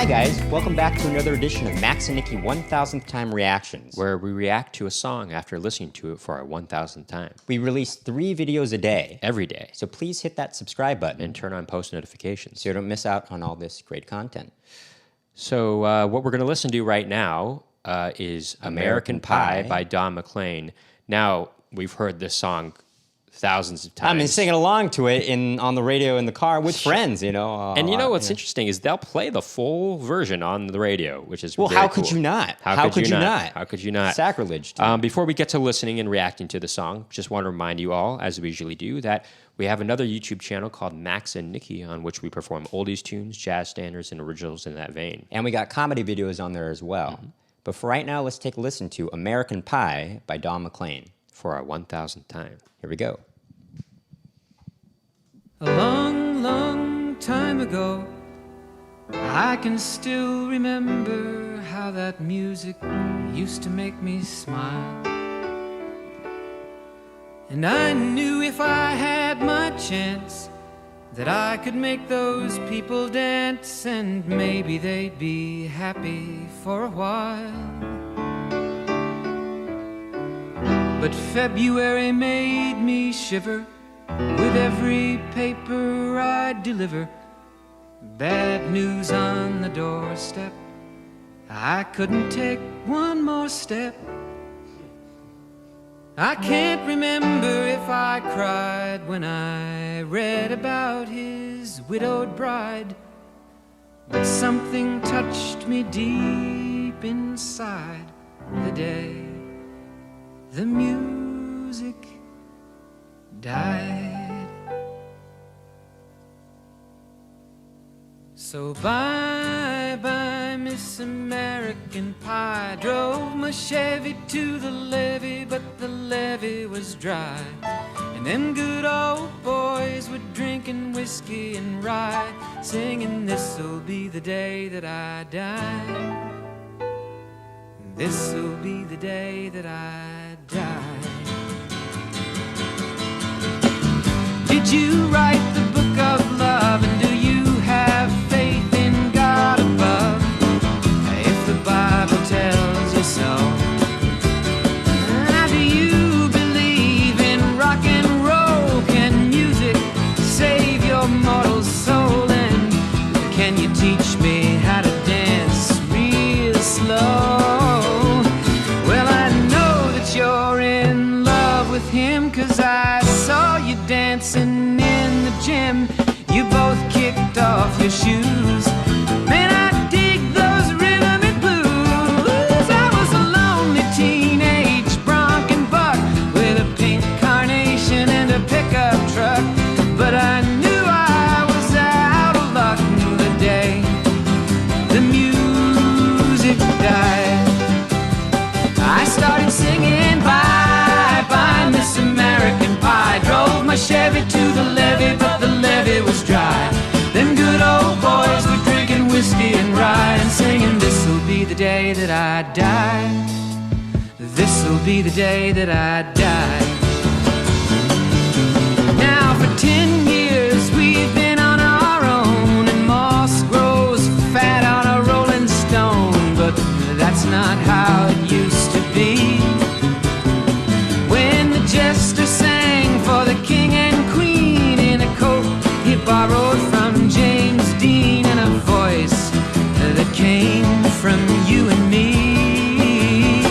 Hi guys, welcome back to another edition of Max and Nikki 1000th Time Reactions, where we react to a song after listening to it for our 1000th time. We release 3 videos a day. Every day. So please hit that subscribe button and turn on post notifications so you don't miss out on all this great content. So what we're going to listen to right now is American Pie by Don McLean. Now, we've heard this song thousands of times. I've been singing along to it on the radio in the car with friends, you know. And you know what's interesting is they'll play the full version on the radio, which is how could you not? How could you not? How could you not? Sacrilege. Before we get to listening and reacting to the song, just want to remind you all, as we usually do, that we have another YouTube channel called Max and Nikki, on which we perform oldies tunes, jazz standards, and originals in that vein. And we got comedy videos on there as well. Mm-hmm. But for right now, let's take a listen to American Pie by Don McLean. For our 1000th time. Here we go. A long, long time ago, I can still remember how that music used to make me smile. And I knew if I had my chance that I could make those people dance, and maybe they'd be happy for a while. But February made me shiver with every paper I deliver. Bad news on the doorstep, I couldn't take one more step. I can't remember if I cried when I read about his widowed bride, but something touched me deep inside the day the music died. So bye-bye, Miss American Pie. Drove my Chevy to the levee, but the levee was dry. And them good old boys were drinking whiskey and rye, singing, "This'll be the day that I die. This'll be the day that I die." Did you write the book of love, and do you have faith in God above? If the Bible tells you so. Now, do you believe in rock and roll? Can music save your mortal soul? And can you teach me how to dance real slow? Well, I know that you're in love with him, 'cause I saw you dancing in the gym. You both kicked off your shoes. Man, I dig those rhythm and blues. I was a lonely teenage bronc and buck with a pink carnation and a pickup truck, but I knew I was out of luck the day the music died. I started singing bye-bye, Miss American Pie. Drove my Chevy to the levee, but the levee was dry. Them good old boys were drinking whiskey and rye and singing, "This'll be the day that I die. This'll be the day that I die." Now for 10 years we've been on our own, and moss grows fat on a rolling stone, but that's not how it used to be. When the jester sang for the king and queen in a coat he borrowed from James Dean, and a voice that came from you and me.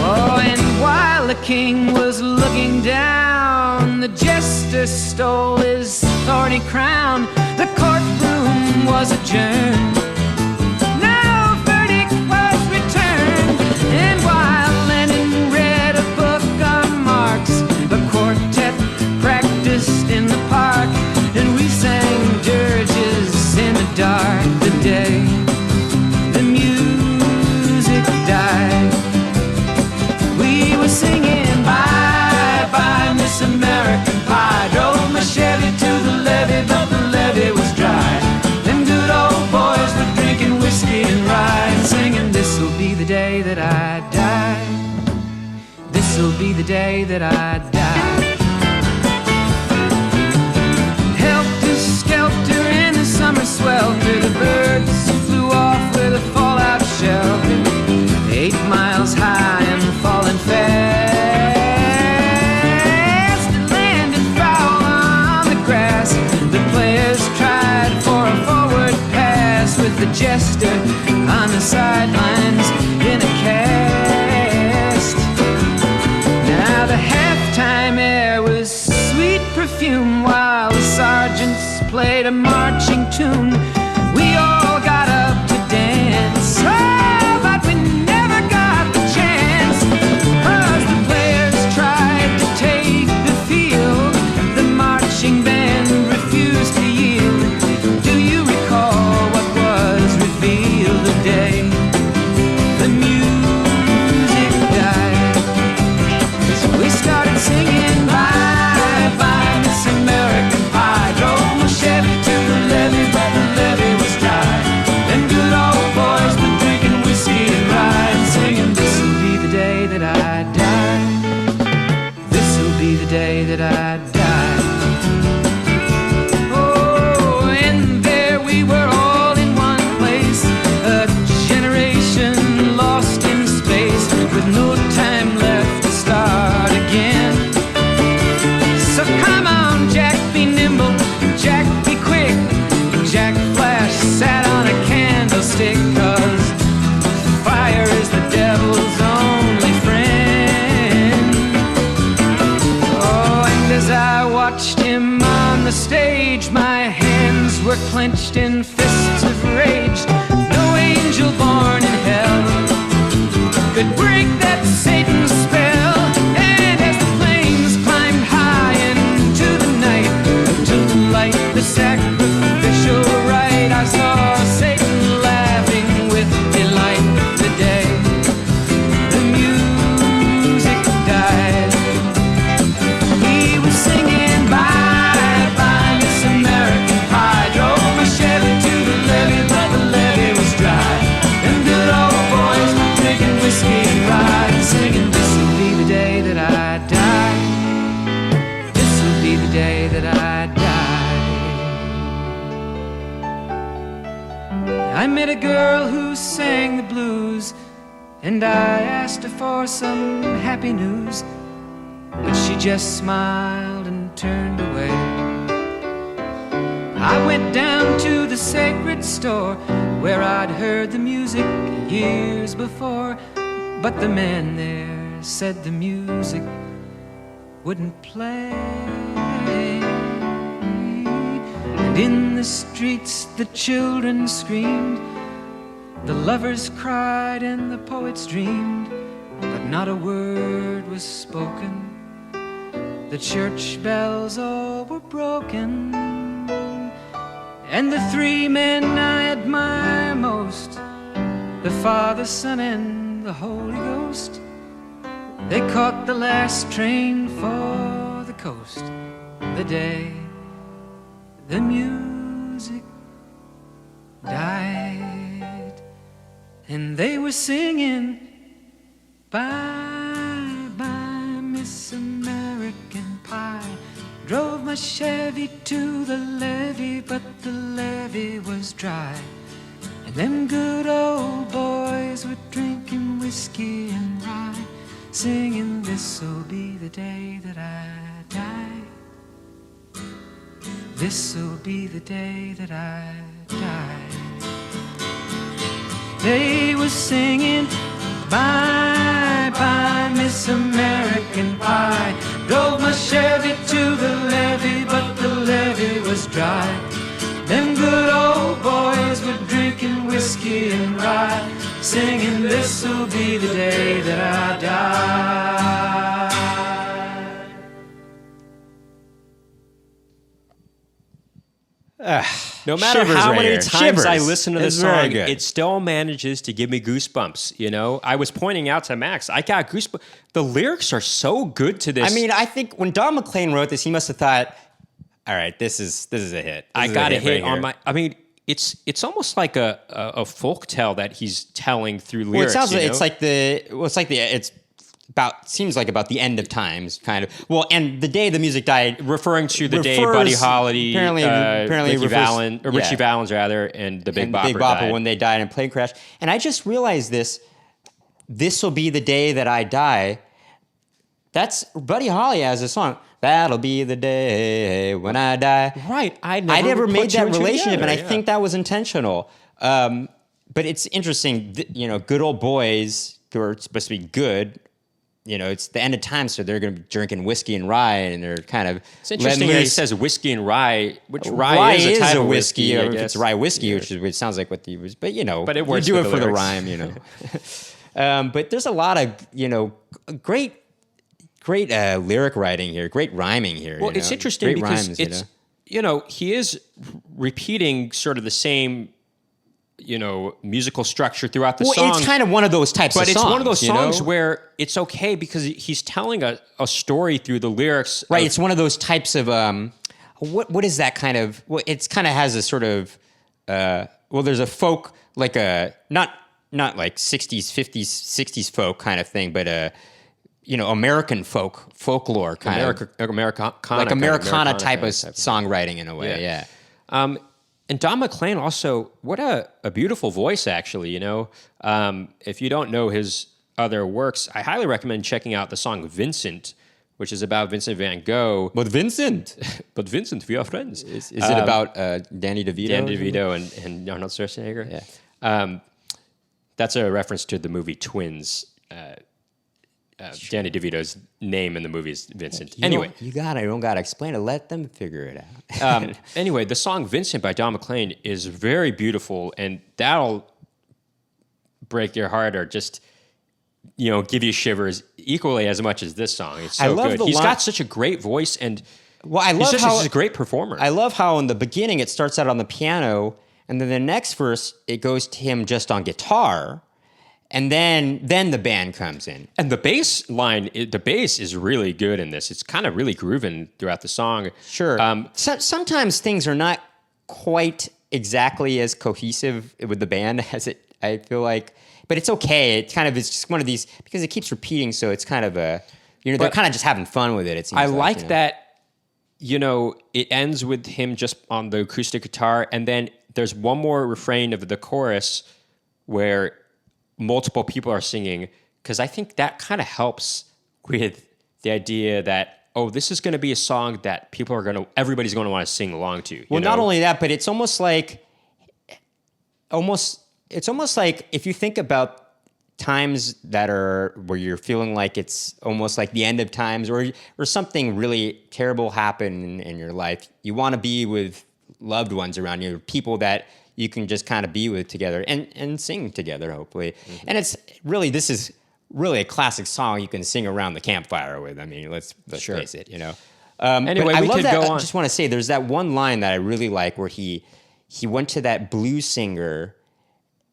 Oh, and while the king was looking down, the jester stole his thorny crown. The courtroom was adjourned. No verdict was returned. And while Lenin read a book on Marx, the quartet practiced in the park, and we sang dirges in the dark the day the music died. We were singing bye-bye, Miss American Pie. Drove my Chevy to the levee, but the levee was dry. Them good old boys were drinking whiskey and rye and singing, "This'll be the day that I die. This'll be the day that I die." Helter-skelter in the summer swelter. The birds flew off with a fallout shelter. 8 miles high and falling fast. It landed foul on the grass. The players tried for a forward pass with the jester on the sidelines in a cast. Now the halftime air was sweet perfume while the sergeants played a marching tune. We all got up to dance, oh, but we never got the chance, 'cause the players tried to take the field. The marching band refused to yield. Do you recall what was revealed today? The music died. So we started singing bye bye Miss American Pie. Drove my Chevy to the levee, but the levee was dry. Them good old boys were drinking whiskey and rye and singing, this'll be the day that I die. This'll be the day that I die. Oh, and there we were all in one place, a generation lost in space with no time left to start again. So come on, Jack, be nimble, Jack, be quick. Jack Flash sat on a candlestick, 'cause fire is the devil's only friend. Oh, and as I watched him on the stage, my hands were clenched in fists of rage. No angel born in hell could break that Satan's spell. And as the flames climbed high into the night to light the sacrificial rite, I saw Satan laughing with delight the day the music died. He was singing bye bye Miss American Pie. Drove my Chevy to the levee, but the levee was dry. And good old boys were drinking whiskey and rye and singing, this'll be the day that I die. This'll be the day that I die. I met a girl who sang the blues, and I asked her for some happy news, but she just smiled and turned away. I went down to the sacred store where I'd heard the music years before, but the man there said the music wouldn't play. And in the streets the children screamed, the lovers cried and the poets dreamed, but not a word was spoken. The church bells all were broken. And the 3 men I admire most, the Father, Son, and the Holy Ghost, they caught the last train for the coast the day the music died. And they were singing bye bye Miss American Pie. Drove my Chevy to the levee, but the levee was dry. And them good old boys were drinking whiskey and rye, singing, this'll be the day that I die. This'll be the day that I die. They were singing bye bye Miss American Pie. Drove my Chevy to the levee, but the levee was dry. Them good old boys were drinking whiskey and rye, singing, this'll be the day that I die. No matter Shivers how right many here. times I Shivers. listen to this It's very song, good. it still manages to give me goosebumps. You know, I was pointing out to Max, I got goosebumps. The lyrics are so good to this. I mean, I think when Don McLean wrote this, he must have thought, all right, this is a hit. I got a hit right on here. my. I mean, it's almost like a folk tale that he's telling through lyrics. Well, it sounds you like know? it's seems like about the end of times, kind of. Well, and the day the music died, Referring to the day refers- Buddy Holly, apparently Ricky refers- Richie yeah. Valens rather, and the Big and Bopper, Big Bopper died. when they died in a plane crash. And I just realized this. This will be the day that I die. That's Buddy Holly has a song. That'll be the day when I die. Right. I never put made two that and two relationship, together, and I think that was intentional. But it's interesting, good old boys who are supposed to be good. It's the end of time, so they're going to be drinking whiskey and rye, and they're kind of. It's interesting that he says whiskey and rye, which rye, Rye is a type of whiskey, I or if guess. it's rye whiskey, which sounds like what he was. But But it we works do with it the for the lyrics. rhyme, But there's a lot of great lyric writing here, great rhyming here. Well, it's interesting great because rhymes, it's he is repeating sort of the same musical structure throughout the song. It's kind of one of those types but of songs. it's one of those songs you know? where it's okay because he's telling a story through the lyrics. Right, of- it's one of those types of what is that kind of? Well, it's kind of has a sort of there's a folk like a not like 60s, 50s, 60s folk kind of thing, but American folklore kind of Americana, like Americana type kind of songwriting in a way. Yeah. And Don McLean also, what a beautiful voice, actually. If you don't know his other works, I highly recommend checking out the song Vincent, which is about Vincent van Gogh. But Vincent, But Vincent, we are friends. is it about Danny DeVito? Danny DeVito and Arnold Schwarzenegger. Yeah. That's a reference to the movie Twins. Danny DeVito's name in the movie is Vincent. You don't gotta explain it. Let them figure it out. Anyway, the song Vincent by Don McLean is very beautiful, and that'll break your heart or just, give you shivers equally as much as this song. It's so I love good. the He's line- got such a great voice, and I love he's a great performer. I love how in the beginning it starts out on the piano, and then the next verse it goes to him just on guitar, and then the band comes in. And the bass line, the bass is really good in this. It's kind of really grooving throughout the song. Sure. Sometimes things are not quite exactly as cohesive with the band as I feel like, but it's okay. It kind of is just one of these because it keeps repeating, so it's kind of they're kind of just having fun with it. It seems I like like that, it ends with him just on the acoustic guitar, and then there's one more refrain of the chorus where multiple people are singing, because I think that kind of helps with the idea that, this is going to be a song that everybody's going to want to sing along to. Well, not only that, but it's almost like if you think about times that are where you're feeling like it's almost like the end of times or something really terrible happened in your life, you want to be with loved ones around you, people that you can just kind of be with together and sing together, hopefully. Mm-hmm. And this is really a classic song you can sing around the campfire with. I mean, let's face it, Anyway, but I we love could that. go on. I just want to say there's that one line that I really like where he went to that blues singer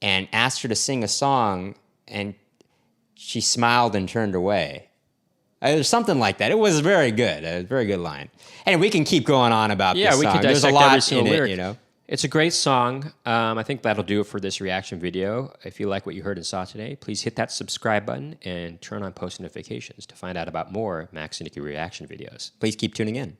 and asked her to sing a song, and she smiled and turned away. There's something like that. It was very good. A very good line. And we can keep going on about this song. We could There's a dissect lot every single in lyric. it, It's a great song. I think that'll do it for this reaction video. If you like what you heard and saw today, please hit that subscribe button and turn on post notifications to find out about more Max and Nikki reaction videos. Please keep tuning in.